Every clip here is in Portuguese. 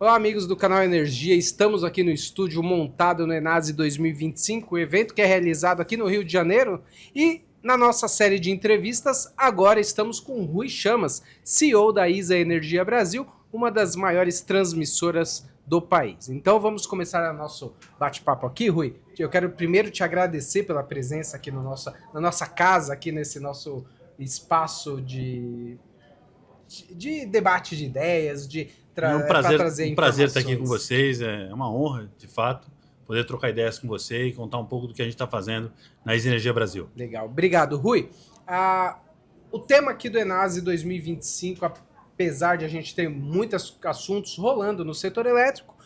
Olá, amigos do canal Energia. Estamos aqui no estúdio montado no Enase 2025, o evento que é realizado aqui no Rio de Janeiro. E na nossa série de entrevistas, agora estamos com Rui Chamas, CEO da ISA Energia Brasil, uma das maiores transmissoras do país. Então vamos começar o nosso bate-papo aqui, Rui. Eu quero primeiro te agradecer pela presença aqui no na nossa casa, aqui nesse nosso espaço de debate de ideias, É para trazer um prazer estar aqui com informações. vocês. É uma honra, de fato, poder trocar ideias com você e contar um pouco do que a gente está fazendo na Isa Energia Brasil. Legal, obrigado, Rui. O tema aqui do Enase 2025, apesar de a gente ter muitos assuntos rolando no setor elétrico,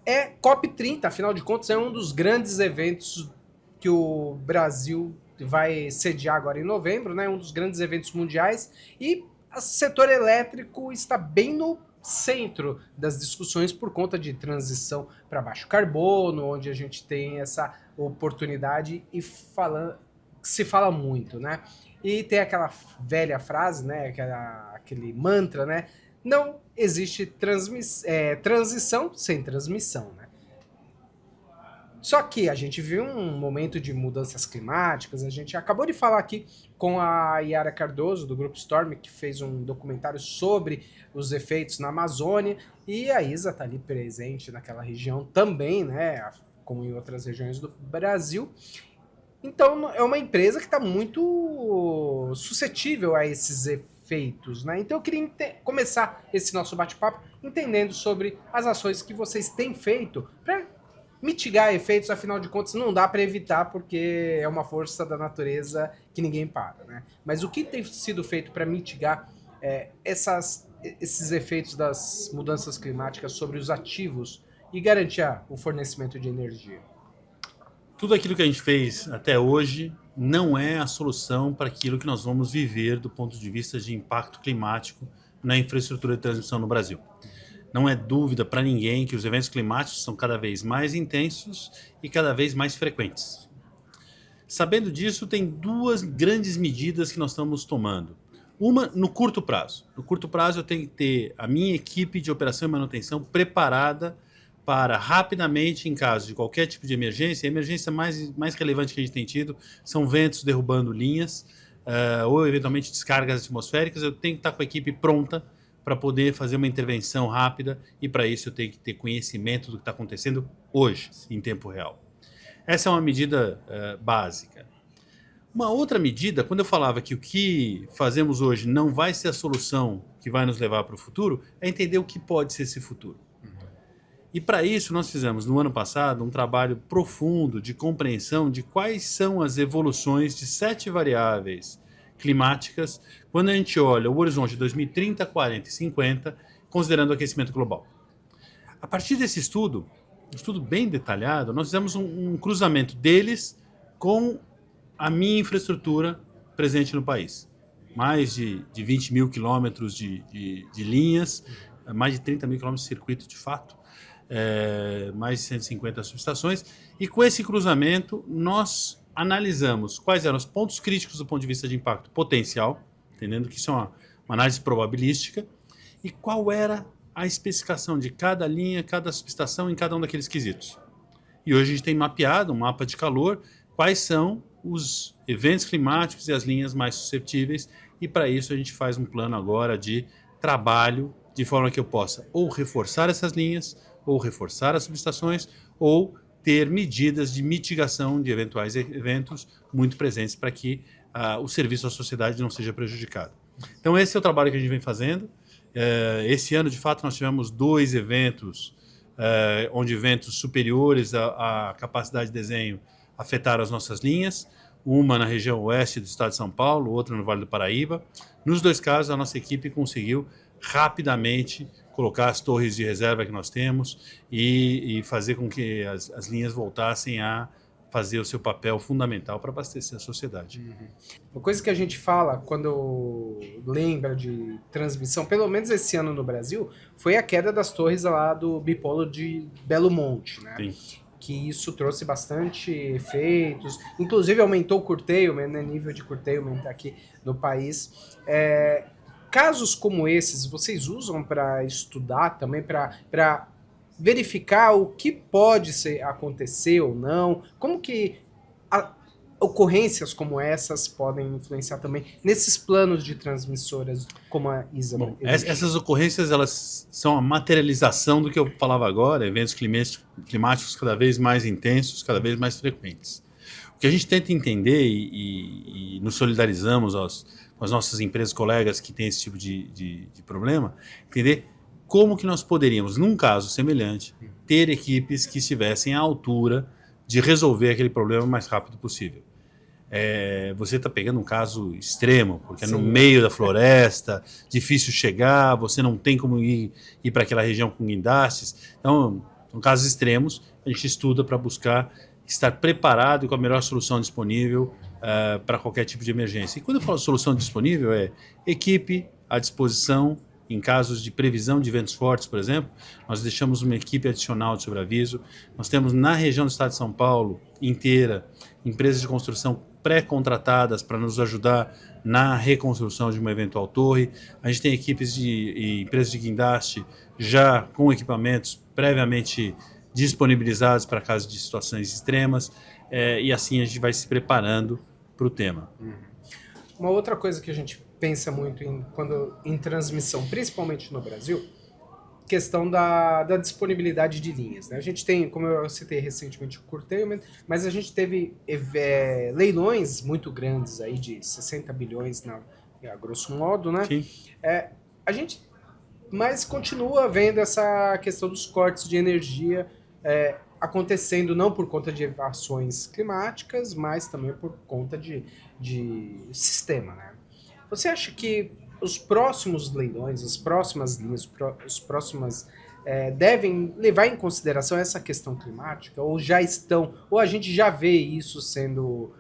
é COP30, afinal de contas, é um dos grandes eventos que o Brasil vai sediar agora em novembro, né? Um dos grandes eventos mundiais, e o setor elétrico está bem no centro das discussões por conta de transição para baixo carbono, onde a gente tem essa oportunidade e se fala muito, né? E tem aquela velha frase, né? Aquele mantra, né? Não existe transição sem transmissão, né? Só que a gente viu um momento de mudanças climáticas, a gente acabou de falar aqui com a Yara Cardoso, do Grupo Storm, que fez um documentário sobre os efeitos na Amazônia, e a ISA está ali presente naquela região também, né, como em outras regiões do Brasil. Então é uma empresa que está muito suscetível a esses efeitos, né? Então eu queria começar esse nosso bate-papo entendendo sobre as ações que vocês têm feito para mitigar efeitos, afinal de contas, não dá para evitar, porque é uma força da natureza que ninguém para, né? Mas o que tem sido feito para mitigar esses efeitos das mudanças climáticas sobre os ativos e garantir o fornecimento de energia? Tudo aquilo que a gente fez até hoje não é a solução para aquilo que nós vamos viver do ponto de vista de impacto climático na infraestrutura de transmissão no Brasil. Não é dúvida para ninguém que os eventos climáticos são cada vez mais intensos e cada vez mais frequentes. Sabendo disso, tem duas grandes medidas que nós estamos tomando. Uma no curto prazo. No curto prazo eu tenho que ter a minha equipe de operação e manutenção preparada para rapidamente, em caso de qualquer tipo de emergência, a emergência mais relevante que a gente tem tido são ventos derrubando linhas ou eventualmente descargas atmosféricas. Eu tenho que estar com a equipe pronta para poder fazer uma intervenção rápida, e para isso eu tenho que ter conhecimento do que está acontecendo hoje, em tempo real. Essa é uma medida básica. Uma outra medida, quando eu falava que o que fazemos hoje não vai ser a solução que vai nos levar para o futuro, é entender o que pode ser esse futuro. E para isso nós fizemos no ano passado um trabalho profundo de compreensão de quais são as evoluções de 7 variáveis climáticas quando a gente olha o horizonte de 2030, 40 e 50, considerando o aquecimento global. A partir desse estudo, um estudo bem detalhado, nós fizemos um cruzamento deles com a minha infraestrutura presente no país. Mais de 20 mil quilômetros de linhas, mais de 30 mil quilômetros de circuito de fato, mais de 150 subestações, e com esse cruzamento nós analisamos quais eram os pontos críticos do ponto de vista de impacto potencial, entendendo que isso é uma análise probabilística, e qual era a especificação de cada linha, cada subestação em cada um daqueles quesitos. E hoje a gente tem mapeado um mapa de calor, quais são os eventos climáticos e as linhas mais suscetíveis, e para isso a gente faz um plano agora de trabalho, de forma que eu possa ou reforçar essas linhas, ou reforçar as subestações, ou ter medidas de mitigação de eventuais eventos muito presentes para que o serviço à sociedade não seja prejudicado. Então esse é o trabalho que a gente vem fazendo. Esse ano, de fato, nós tivemos 2 eventos, onde eventos superiores à capacidade de desenho afetaram as nossas linhas, uma na região oeste do estado de São Paulo, outra no Vale do Paraíba. Nos 2 casos, a nossa equipe conseguiu rapidamente colocar as torres de reserva que nós temos e fazer com que as linhas voltassem a fazer o seu papel fundamental para abastecer a sociedade. Uma coisa que a gente fala quando lembra de transmissão, pelo menos esse ano no Brasil, foi a queda das torres lá do bipolo de Belo Monte, né? Sim. Que isso trouxe bastante efeitos, inclusive aumentou o curtailment, né? Nível de curtailment aqui no país. casos como esses, vocês usam para estudar também, para verificar o que pode acontecer ou não? Como que ocorrências como essas podem influenciar também nesses planos de transmissoras como a ISA? Bom, essas ocorrências, elas são a materialização do que eu falava agora, eventos climáticos cada vez mais intensos, cada vez mais frequentes. O que a gente tenta entender e nos solidarizamos com as nossas empresas colegas que têm esse tipo de problema, entender como que nós poderíamos, num caso semelhante, ter equipes que estivessem à altura de resolver aquele problema o mais rápido possível. Você está pegando um caso extremo, porque é no meio da floresta, difícil chegar, você não tem como ir para aquela região com guindastes. Então, são casos extremos, a gente estuda para buscar estar preparado e com a melhor solução disponível para qualquer tipo de emergência. E quando eu falo solução disponível, é equipe à disposição. Em casos de previsão de ventos fortes, por exemplo, nós deixamos uma equipe adicional de sobreaviso. Nós temos na região do estado de São Paulo inteira empresas de construção pré-contratadas para nos ajudar na reconstrução de uma eventual torre. A gente tem equipes e empresas de guindaste já com equipamentos previamente disponibilizados para casos de situações extremas, e assim a gente vai se preparando para o tema. Uma outra coisa que a gente pensa muito em transmissão, principalmente no Brasil, questão da disponibilidade de linhas, né? A gente tem, como eu citei recentemente, o curtailment, mas a gente teve leilões muito grandes aí de 60 bilhões, a grosso modo, né? Sim. A gente mas continua vendo essa questão dos cortes de energia acontecendo não por conta de ações climáticas, mas também por conta de sistema, né? Você acha que os próximos leilões, as próximas linhas, os próximas devem levar em consideração essa questão climática, ou já estão, ou a gente já vê isso sendo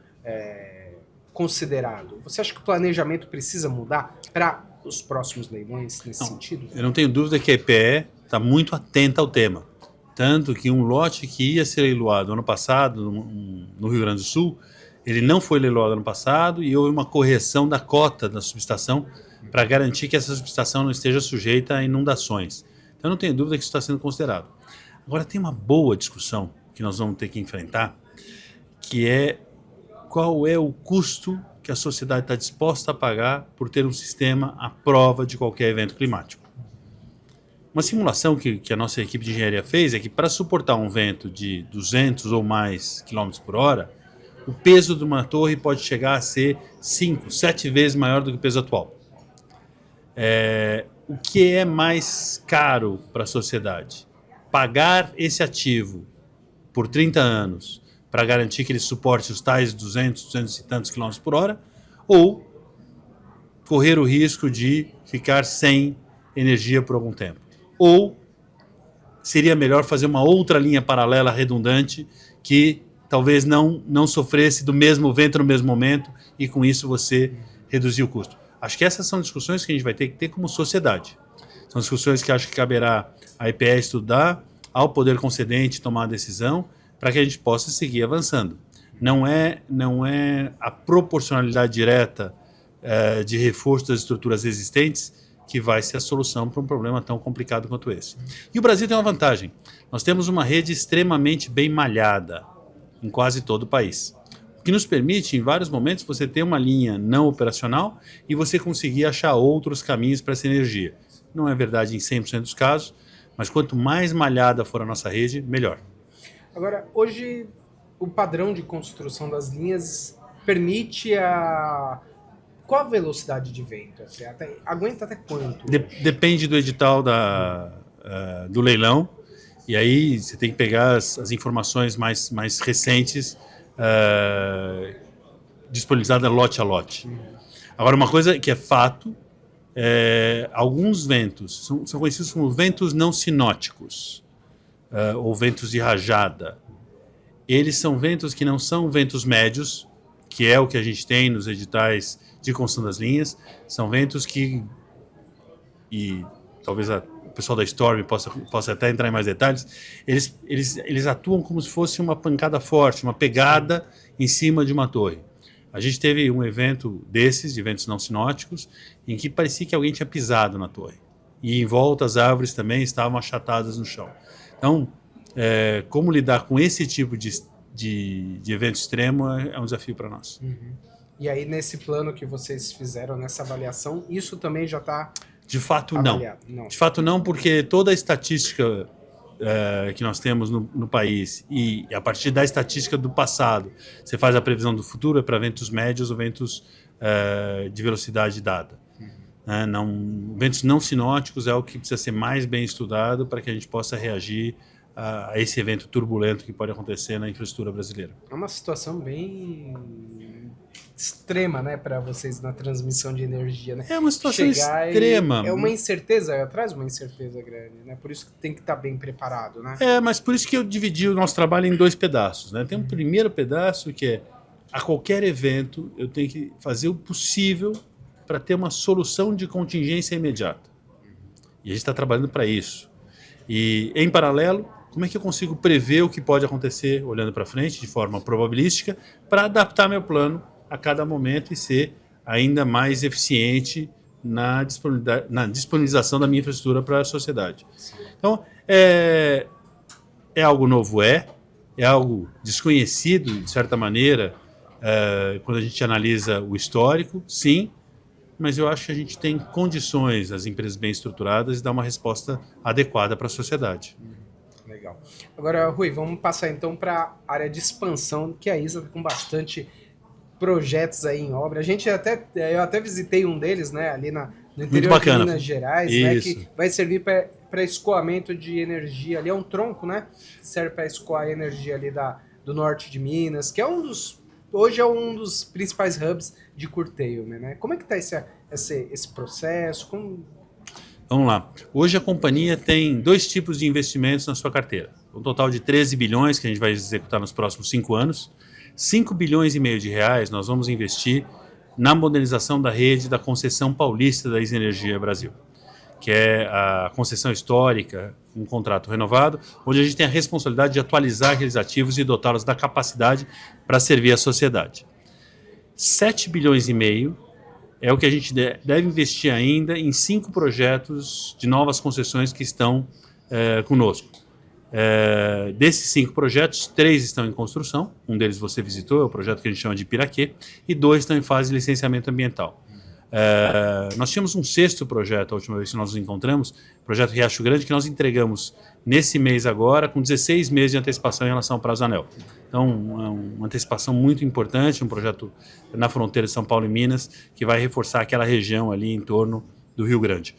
considerado? Você acha que o planejamento precisa mudar para os próximos leilões nesse sentido? Eu não tenho dúvida que a EPE está muito atenta ao tema. Tanto que um lote que ia ser leiloado ano passado no Rio Grande do Sul, ele não foi leiloado ano passado e houve uma correção da cota da subestação para garantir que essa subestação não esteja sujeita a inundações. Então, eu não tenho dúvida que isso está sendo considerado. Agora, tem uma boa discussão que nós vamos ter que enfrentar, que é qual é o custo que a sociedade está disposta a pagar por ter um sistema à prova de qualquer evento climático. Uma simulação que a nossa equipe de engenharia fez é que para suportar um vento de 200 ou mais km por hora, o peso de uma torre pode chegar a ser 5, 7 vezes maior do que o peso atual. O que é mais caro para a sociedade? Pagar esse ativo por 30 anos para garantir que ele suporte os tais 200, 200 e tantos km por hora, ou correr o risco de ficar sem energia por algum tempo. Ou seria melhor fazer uma outra linha paralela redundante que talvez não sofresse do mesmo vento no mesmo momento e com isso você reduzir o custo. Acho que essas são discussões que a gente vai ter que ter como sociedade. São discussões que acho que caberá à EPE estudar, ao poder concedente tomar a decisão para que a gente possa seguir avançando. Não é a proporcionalidade direta de reforço das estruturas existentes que vai ser a solução para um problema tão complicado quanto esse. E o Brasil tem uma vantagem. Nós temos uma rede extremamente bem malhada em quase todo o país, o que nos permite, em vários momentos, você ter uma linha não operacional e você conseguir achar outros caminhos para essa energia. Não é verdade em 100% dos casos, mas quanto mais malhada for a nossa rede, melhor. Agora, hoje, o padrão de construção das linhas permite qual a velocidade de vento? Aguenta até quanto? Depende do edital do leilão. E aí você tem que pegar as informações mais recentes disponibilizadas lote a lote. Agora, uma coisa que é fato, alguns ventos são conhecidos como ventos não sinóticos, ou ventos de rajada. Eles são ventos que não são ventos médios, que é o que a gente tem nos editais de construção das linhas. São ventos que, e talvez o pessoal da Storm possa até entrar em mais detalhes, eles atuam como se fosse uma pancada forte, uma pegada em cima de uma torre. A gente teve um evento desses, de eventos não sinóticos, em que parecia que alguém tinha pisado na torre. E em volta as árvores também estavam achatadas no chão. Então, como lidar com esse tipo de evento extremo é um desafio para nós. Uhum. E aí, nesse plano que vocês fizeram, nessa avaliação, isso também já está De fato, avaliado? não. De fato, não, porque toda a estatística que nós temos no país e a partir da estatística do passado, você faz a previsão do futuro para ventos médios ou ventos de velocidade dada. Ventos não sinóticos é o que precisa ser mais bem estudado para que a gente possa reagir a esse evento turbulento que pode acontecer na infraestrutura brasileira. É uma situação bem extrema, né, para vocês na transmissão de energia, né? É uma situação extrema. É uma incerteza, traz uma incerteza grande, né? Por isso que tem que estar bem preparado, né? Mas por isso que eu dividi o nosso trabalho em 2 pedaços, né? Tem um primeiro pedaço que é, a qualquer evento, eu tenho que fazer o possível para ter uma solução de contingência imediata. E a gente está trabalhando para isso. E, em paralelo, como é que eu consigo prever o que pode acontecer olhando para frente, de forma probabilística, para adaptar meu plano a cada momento e ser ainda mais eficiente na disponibilização da minha infraestrutura para a sociedade. Então, é algo novo, é algo desconhecido, de certa maneira, quando a gente analisa o histórico, sim, mas eu acho que a gente tem condições, as empresas bem estruturadas, de dar uma resposta adequada para a sociedade. Legal. Agora, Rui, vamos passar então para a área de expansão, que a ISA está com bastante projetos aí em obra. Eu até visitei um deles, né, ali no interior de Minas Gerais, né, que vai servir para escoamento de energia. Ali é um tronco, né, que serve para escoar a energia ali do norte de Minas, que é hoje é um dos principais hubs de curtailment, né? Como é que está esse processo? Vamos lá. Hoje a companhia tem 2 tipos de investimentos na sua carteira. Um total de 13 bilhões que a gente vai executar nos próximos 5 anos. 5 bilhões e meio de reais nós vamos investir na modernização da rede da concessão paulista da Isenergia Brasil, que é a concessão histórica, um contrato renovado, onde a gente tem a responsabilidade de atualizar aqueles ativos e dotá-los da capacidade para servir a sociedade. 7 bilhões e meio é o que a gente deve investir ainda em 5 projetos de novas concessões que estão conosco. Desses 5 projetos, 3 estão em construção, um deles você visitou, é o projeto que a gente chama de Piraquê, e 2 estão em fase de licenciamento ambiental. Nós tínhamos um 6º projeto, a última vez que nós nos encontramos, o projeto Riacho Grande, que nós entregamos nesse mês agora, com 16 meses de antecipação em relação ao prazo anel. Então, é uma antecipação muito importante, um projeto na fronteira de São Paulo e Minas, que vai reforçar aquela região ali em torno do Rio Grande.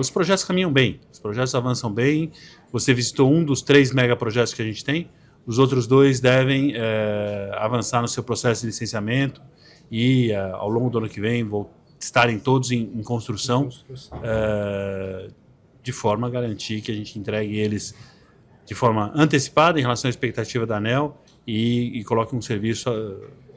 Os projetos caminham bem, os projetos avançam bem. Você visitou um dos 3 megaprojetos que a gente tem, os outros 2 devem avançar no seu processo de licenciamento e ao longo do ano que vem vão estarem todos em construção, de forma a garantir que a gente entregue eles de forma antecipada em relação à expectativa da ANEEL e coloque um serviço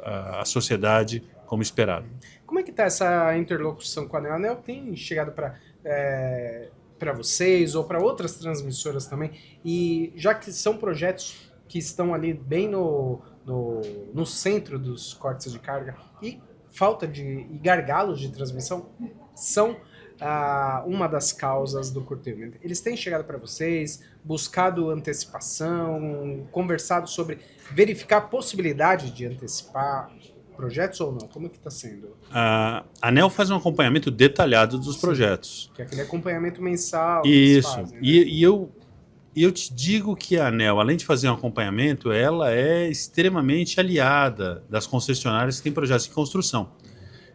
à sociedade como esperado. Como é que está essa interlocução com a ANEEL? A ANEEL tem chegado para vocês ou para outras transmissoras também, e já que são projetos que estão ali bem no centro dos cortes de carga e e gargalos de transmissão são uma das causas do curtailment. Eles têm chegado para vocês, buscado antecipação, conversado sobre verificar a possibilidade de antecipar projetos ou não? Como é que está sendo? A ANEEL faz um acompanhamento detalhado dos projetos. Que é aquele acompanhamento mensal. Isso. Fazem, né? E eu te digo que a ANEEL, além de fazer um acompanhamento, ela é extremamente aliada das concessionárias que têm projetos em construção.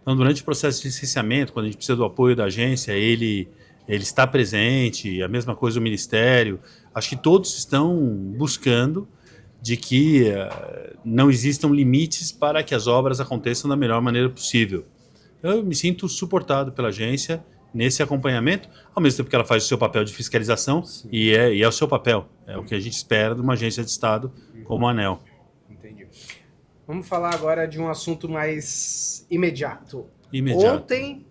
Então, durante o processo de licenciamento, quando a gente precisa do apoio da agência, ele está presente, a mesma coisa o Ministério. Acho que todos estão buscando de que não existam limites para que as obras aconteçam da melhor maneira possível. Eu me sinto suportado pela agência nesse acompanhamento, ao mesmo tempo que ela faz o seu papel de fiscalização, e é o seu papel, é o que a gente espera de uma agência de Estado como a ANEEL. Entendi. Vamos falar agora de um assunto mais imediato. Imediato. Ontem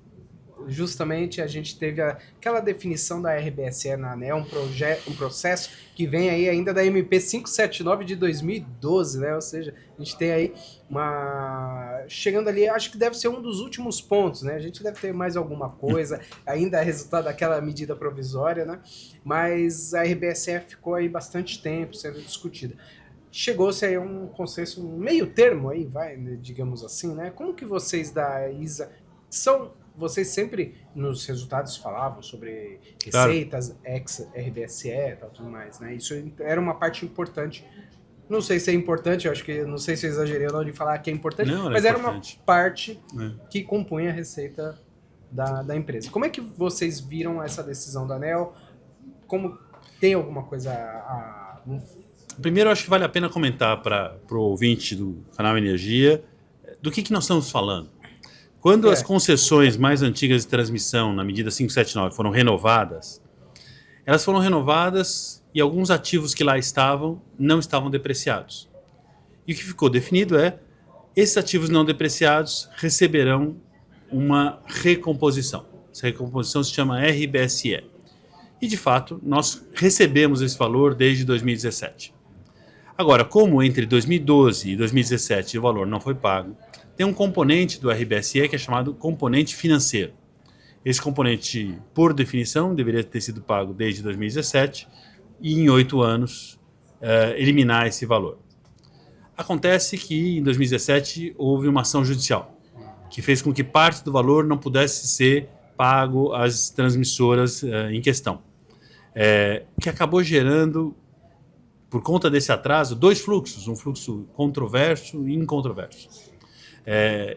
justamente a gente teve aquela definição da RBSE na ANEEL, um processo que vem aí ainda da MP 579 de 2012, né? Ou seja, a gente tem aí chegando ali, acho que deve ser um dos últimos pontos, né? A gente deve ter mais alguma coisa, ainda é resultado daquela medida provisória, né? Mas a RBSE ficou aí bastante tempo sendo discutida. Chegou-se aí a um consenso, um meio termo aí, né, digamos assim, né? Como que vocês da ISA vocês sempre nos resultados falavam sobre receitas, ex-RBSE e tal, tudo mais, né? Isso era uma parte importante. Não sei se é importante, eu acho que, não sei se eu exagerei ou não de falar que é importante, Não, mas era uma parte É. que compunha a receita da empresa. Como é que vocês viram essa decisão da ANEEL? Como tem alguma coisa Primeiro, acho que vale a pena comentar para o ouvinte do canal Energia do que nós estamos falando. Quando as concessões mais antigas de transmissão, na medida 579, foram renovadas, elas foram renovadas e alguns ativos que lá estavam não estavam depreciados. E o que ficou definido é esses ativos não depreciados receberão uma recomposição. Essa recomposição se chama RBSE. E, de fato, nós recebemos esse valor desde 2017. Agora, como entre 2012 e 2017 o valor não foi pago, tem um componente do RBSE que é chamado componente financeiro. Esse componente, por definição, deveria ter sido pago desde 2017 e em 8 anos eliminar esse valor. Acontece que em 2017 houve uma ação judicial que fez com que parte do valor não pudesse ser pago às transmissoras em questão, que acabou gerando, por conta desse atraso, dois fluxos, um fluxo controverso e incontroverso.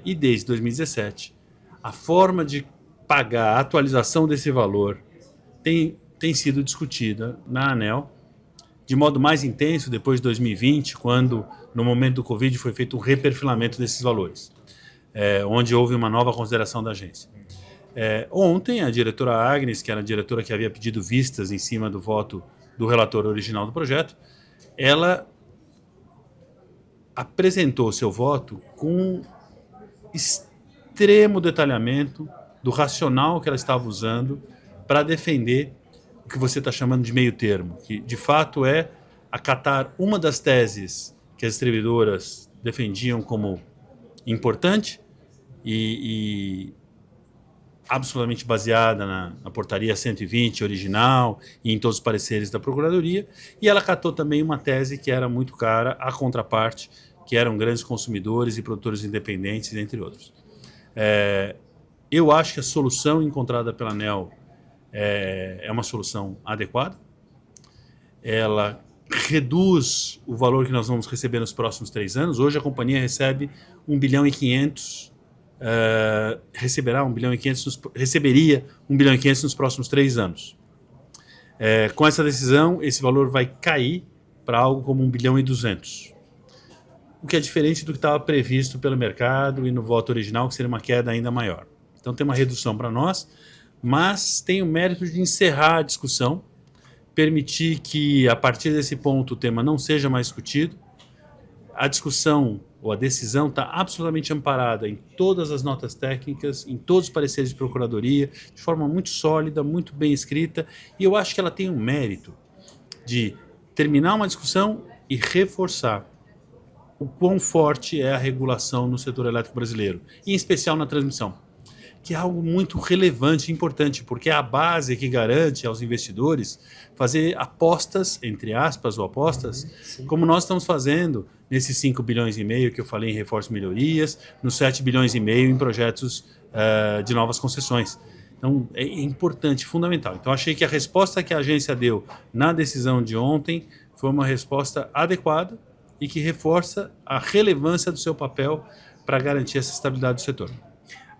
E desde 2017, a forma de pagar a atualização desse valor tem sido discutida na ANEEL de modo mais intenso depois de 2020, quando, no momento do Covid, foi feito um reperfilamento desses valores, onde houve uma nova consideração da agência. Ontem, a diretora Agnes, que era a diretora que havia pedido vistas em cima do voto do relator original do projeto, ela apresentou seu voto com extremo detalhamento do racional que ela estava usando para defender o que você está chamando de meio termo, que de fato é acatar uma das teses que as distribuidoras defendiam como importante e absolutamente baseada na portaria 120 original e em todos os pareceres da Procuradoria, e ela acatou também uma tese que era muito cara à contraparte, que eram grandes consumidores e produtores independentes, entre outros. Eu acho que a solução encontrada pela ANEEL é uma solução adequada. Ela reduz o valor que nós vamos receber nos próximos 3 anos. Hoje a companhia recebe 1 bilhão e 500, receberia 1 bilhão e 500 nos próximos 3 anos. Com essa decisão, esse valor vai cair para algo como 1 bilhão e 200. O que é diferente do que estava previsto pelo mercado e no voto original, que seria uma queda ainda maior. Então tem uma redução para nós, mas tem o mérito de encerrar a discussão, permitir que a partir desse ponto o tema não seja mais discutido. A discussão ou a decisão está absolutamente amparada em todas as notas técnicas, em todos os pareceres de procuradoria, de forma muito sólida, muito bem escrita, e eu acho que ela tem um mérito de terminar uma discussão e reforçar o quão forte é a regulação no setor elétrico brasileiro, e em especial na transmissão, que é algo muito relevante e importante, porque é a base que garante aos investidores fazer apostas, entre aspas, ou apostas, como nós estamos fazendo nesses 5 bilhões e meio que eu falei em reforço e melhorias, nos 7 bilhões e meio em projetos de novas concessões. Então, é importante, fundamental. Então, achei que a resposta que a agência deu na decisão de ontem foi uma resposta adequada e que reforça a relevância do seu papel para garantir essa estabilidade do setor.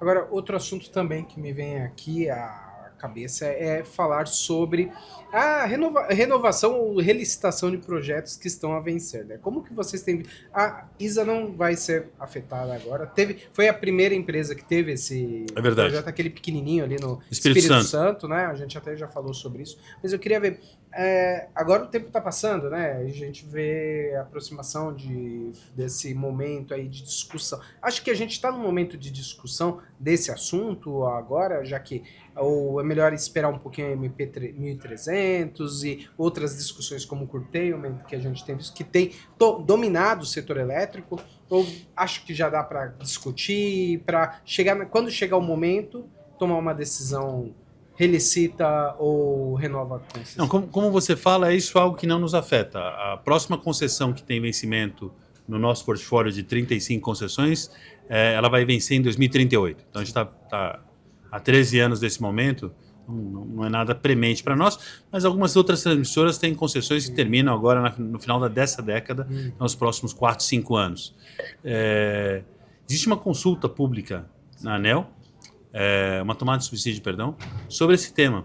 Agora, outro assunto também que me vem aqui à cabeça é falar sobre a renovação ou relicitação de projetos que estão a vencer, né? Como que vocês têm... A ISA não vai ser afetada agora. Foi a primeira empresa que teve esse projeto, aquele pequenininho ali no Espírito Santo, né? A gente até já falou sobre isso. Mas eu queria ver Agora o tempo está passando, né? A gente vê a aproximação desse momento aí de discussão. Acho que a gente está num momento de discussão desse assunto agora, já que ou é melhor esperar um pouquinho a MP 1300 e outras discussões como o curtailment que a gente tem visto, que tem dominado o setor elétrico, ou acho que já dá para discutir, para chegar, quando chegar o momento, tomar uma decisão relicita ou renova a concessão? Não, como você fala, é isso algo que não nos afeta. A próxima concessão que tem vencimento no nosso portfólio de 35 concessões, ela vai vencer em 2038. Então a gente está há 13 anos desse momento, não é nada premente para nós, mas algumas outras transmissoras têm concessões que terminam agora no final dessa década, nos próximos 4, 5 anos. Existe uma consulta pública na ANEEL, uma tomada de subsídio, perdão, sobre esse tema,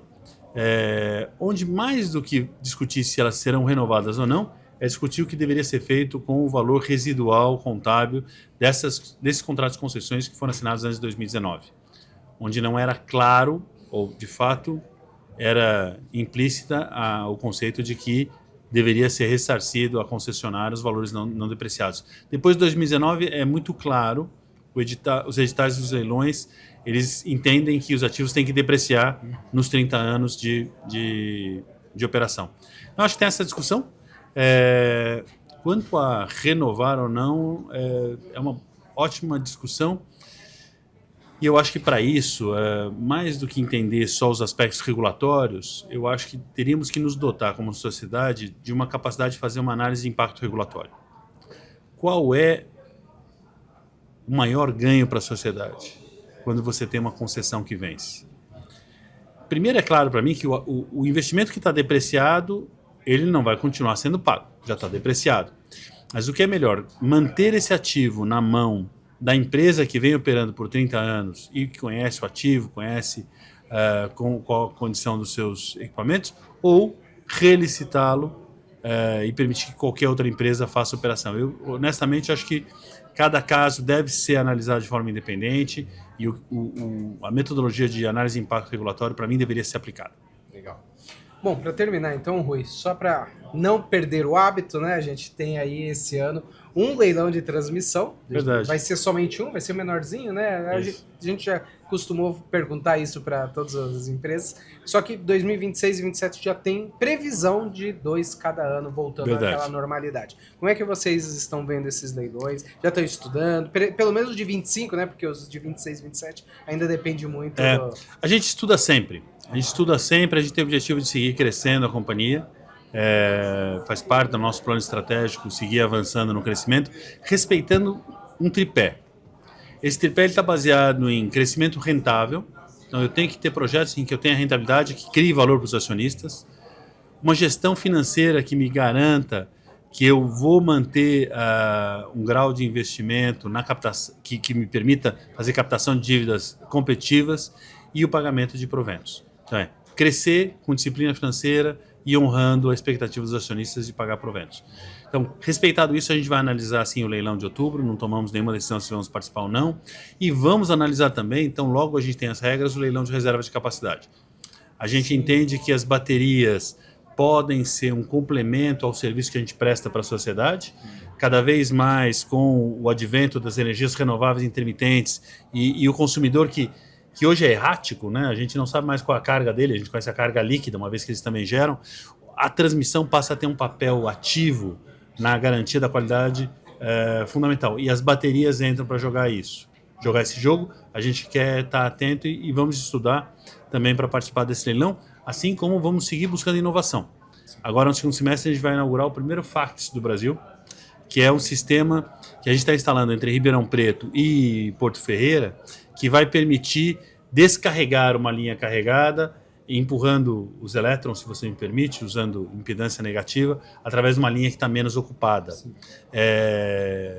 onde mais do que discutir se elas serão renovadas ou não, é discutir o que deveria ser feito com o valor residual contábil desses contratos de concessões que foram assinados antes de 2019, onde não era claro, ou de fato era implícita o conceito de que deveria ser ressarcido a concessionária os valores não depreciados. Depois de 2019 é muito claro, os editais dos leilões, eles entendem que os ativos têm que depreciar nos 30 anos de operação. Então, acho que tem essa discussão. Quanto a renovar ou não, é uma ótima discussão. E eu acho que para isso, mais do que entender só os aspectos regulatórios, eu acho que teríamos que nos dotar como sociedade de uma capacidade de fazer uma análise de impacto regulatório. Qual é o maior ganho para a sociedade quando você tem uma concessão que vence? Primeiro, é claro para mim que o investimento que está depreciado, ele não vai continuar sendo pago, já está depreciado. Mas o que é melhor, manter esse ativo na mão da empresa que vem operando por 30 anos e que conhece o ativo, conhece qual a condição dos seus equipamentos, ou relicitá-lo e permitir que qualquer outra empresa faça a operação. Eu, honestamente, acho que cada caso deve ser analisado de forma independente e a metodologia de análise de impacto regulatório, para mim, deveria ser aplicada. Legal. Bom, para terminar então, Rui, só para não perder o hábito, né? A gente tem aí esse ano um leilão de transmissão. Verdade. Vai ser somente um, vai ser o menorzinho, né? A gente já costumou perguntar isso para todas as empresas. Só que 2026 e 2027 já tem previsão de 2 cada ano, voltando àquela normalidade. Como é que vocês estão vendo esses leilões? Já estão estudando? Pelo menos os de 25, né? Porque os de 26 e 27 ainda depende muito. A gente estuda sempre. A gente tem o objetivo de seguir crescendo a companhia. Faz parte do nosso plano estratégico seguir avançando no crescimento, respeitando um tripé. Esse tripé está baseado em crescimento rentável, então eu tenho que ter projetos em que eu tenha rentabilidade, que crie valor para os acionistas, uma gestão financeira que me garanta que eu vou manter um grau de investimento na captação, que me permita fazer captação de dívidas competitivas e o pagamento de proventos. Então crescer com disciplina financeira e honrando a expectativa dos acionistas de pagar proventos. Então, respeitado isso, a gente vai analisar assim o leilão de outubro, não tomamos nenhuma decisão se vamos participar ou não, e vamos analisar também, então logo a gente tem as regras, o leilão de reserva de capacidade. A gente entende que as baterias podem ser um complemento ao serviço que a gente presta para a sociedade, cada vez mais com o advento das energias renováveis intermitentes e o consumidor que hoje é errático, né? A gente não sabe mais qual a carga dele, a gente conhece a carga líquida, uma vez que eles também geram. A transmissão passa a ter um papel ativo na garantia da qualidade fundamental. E as baterias entram para jogar esse jogo. A gente quer estar atento e vamos estudar também para participar desse leilão, assim como vamos seguir buscando inovação. Agora, no segundo semestre, a gente vai inaugurar o primeiro FACTS do Brasil, que é um sistema que a gente está instalando entre Ribeirão Preto e Porto Ferreira, que vai permitir descarregar uma linha carregada, empurrando os elétrons, se você me permite, usando impedância negativa, através de uma linha que está menos ocupada.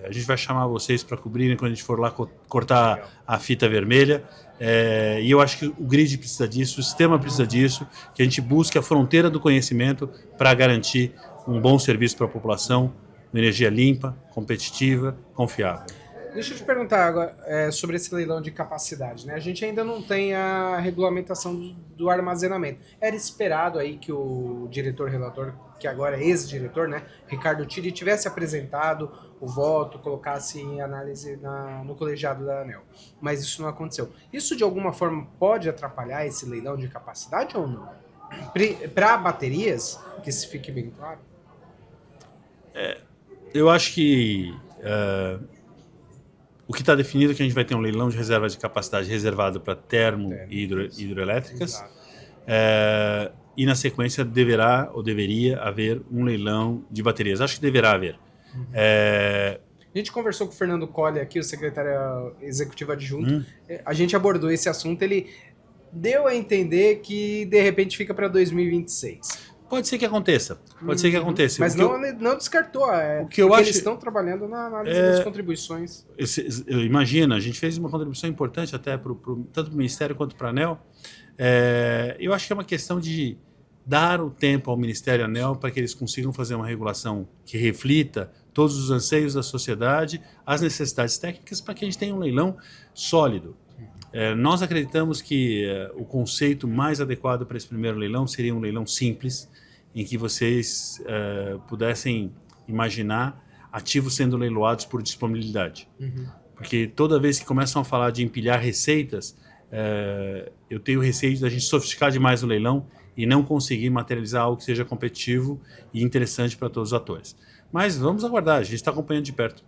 A gente vai chamar vocês para cobrirem quando a gente for lá cortar a fita vermelha. E eu acho que o grid precisa disso, o sistema precisa disso, que a gente busque a fronteira do conhecimento para garantir um bom serviço para a população, uma energia limpa, competitiva, confiável. Deixa eu te perguntar agora sobre esse leilão de capacidade, né? A gente ainda não tem a regulamentação do armazenamento. Era esperado aí que o diretor-relator, que agora é ex-diretor, né, Ricardo Tiri, tivesse apresentado o voto, colocasse em análise no colegiado da ANEEL. Mas isso não aconteceu. Isso de alguma forma pode atrapalhar esse leilão de capacidade ou não? Para baterias, que se fique bem claro. Eu acho que o que está definido é que a gente vai ter um leilão de reserva de capacidade reservado para termo e hidroelétricas. E na sequência deverá ou deveria haver um leilão de baterias. Acho que deverá haver. A gente conversou com o Fernando Colli aqui, o secretário executivo adjunto. A gente abordou esse assunto, ele deu a entender que de repente fica para 2026. Pode ser que aconteça. Pode ser que aconteça. Mas não descartou. O que eu acho, eles estão trabalhando na análise das contribuições. Imagina, a gente fez uma contribuição importante até tanto para o Ministério quanto para a ANEEL. Eu acho que é uma questão de dar o tempo ao Ministério e à ANEEL para que eles consigam fazer uma regulação que reflita todos os anseios da sociedade, as necessidades técnicas, para que a gente tenha um leilão sólido. Nós acreditamos que o conceito mais adequado para esse primeiro leilão seria um leilão simples, em que vocês pudessem imaginar ativos sendo leiloados por disponibilidade. Porque toda vez que começam a falar de empilhar receitas, eu tenho receio da gente sofisticar demais o leilão e não conseguir materializar algo que seja competitivo e interessante para todos os atores. Mas vamos aguardar, a gente está acompanhando de perto.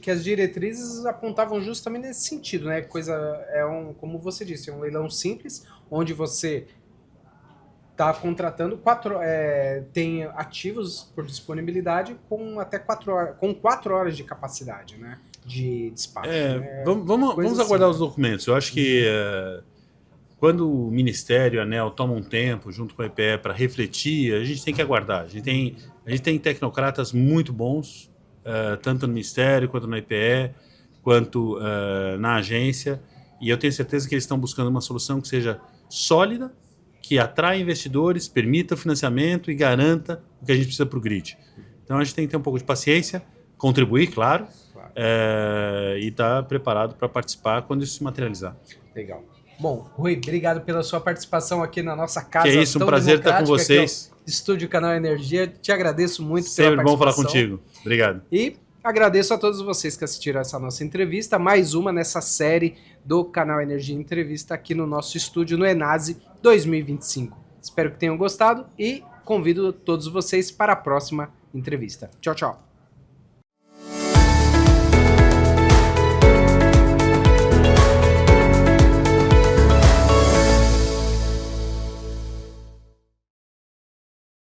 Que as diretrizes apontavam justamente nesse sentido, né? Como você disse, é um leilão simples, onde você está contratando tem ativos por disponibilidade com até 4 horas de capacidade, né? De despacho. Vamos aguardar os documentos. Eu acho que quando o Ministério e a ANEEL tomam um tempo junto com a EPE para refletir, a gente tem que aguardar. A gente tem tecnocratas muito bons, tanto no Ministério, quanto na EPE, quanto na agência, e eu tenho certeza que eles estão buscando uma solução que seja sólida, que atraia investidores, permita o financiamento e garanta o que a gente precisa para o grid. Então a gente tem que ter um pouco de paciência, contribuir, claro. E estar preparado para participar quando isso se materializar. Legal. Bom, Rui, obrigado pela sua participação aqui na nossa casa. Que é isso, um prazer estar com vocês. Estúdio Canal Energia. Te agradeço muito pela participação. Sempre bom falar contigo. Obrigado. E agradeço a todos vocês que assistiram essa nossa entrevista, mais uma nessa série do Canal Energia Entrevista aqui no nosso estúdio no Enase 2025. Espero que tenham gostado e convido todos vocês para a próxima entrevista. Tchau, tchau.